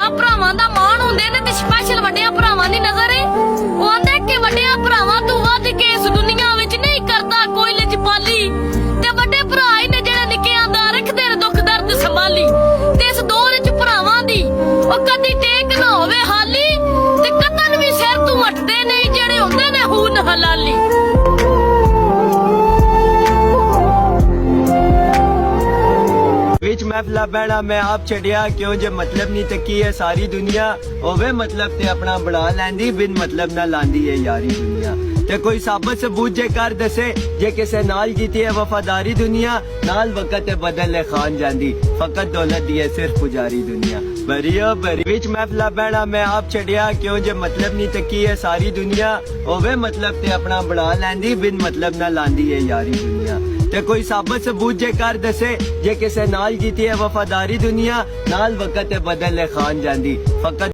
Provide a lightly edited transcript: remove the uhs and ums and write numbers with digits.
ਆ ਭਰਾਵਾਂ ਦਾ ਮਾਣ ਹੁੰਦੇ ਨੇ ਤੇ ਸਪੈਸ਼ਲ ਵੱਡਿਆਂ ਭਰਾਵਾਂ ਦੀ ਨਜ਼ਰ ਏ। ਉਹ ਆਂਦੇ ਕਿ ਵੱਡਿਆਂ ਭਰਾਵਾਂ ਤੋਂ ਵੱਧ ਕੇ ਇਸ ਦੁਨੀਆ ਵਿੱਚ ਨਹੀਂ ਕਰਦਾ ਕੋਈ ਲਜਪਾਲੀ, ਤੇ ਵੱਡੇ ਭਰਾ ਹੀ ਨੇ ਜਿਹੜੇ ਨਿੱਕਿਆਂ ਦਾ ਰੱਖਦੇ ਨੇ ਦੁੱਖ ਦਰਦ ਸੰਭਾਲੀ। ਤੇ ਇਸ ਦੌਰ ਵਿੱਚ ਭਰਾਵਾਂ ਦੀ ਉਹ ਕਦੀ ਟੇਕ ਨਾ ਹੋਵੇ ਹਾਲੀ, ਤੇ ਕਤਨ ਵੀ ਸਿਰ ਤੋਂ ਹਟਦੇ ਨਹੀਂ ਜਿਹੜੇ ਹੁੰਦੇ ਨੇ ਹੂਨ ਹਲਾਲੀ। विच महफिला बहना मैं आप छड़िया क्यों जे मतलब नहीं तकी है सारी दुनिया होवे मतलब ते अपना बढ़ा लैंदी बिन मतलब ना लांदी है यारी दुनिया। ते कोई साबित सबूत जे कर दसे जे किसे नाल कीती है वफादारी दुनिया, नाल वक्त बदल खान जांदी फकत दौलत दी है सिर्फ पुजारी दुनिया। बरियो बरी विच महफिला बहना मैं आप छड़िया क्यों जे मतलब नहीं तकी है सारी दुनिया होवे मतलब ते अपना बढ़ा लैंदी बिन मतलब ना लांदी है यारी दुनिया। ते कोई साबित सबूत जे कर दसे जे किसे नाल कीती है वफादारी दुनिया, नाल वक्त बदल खान जांदी फकत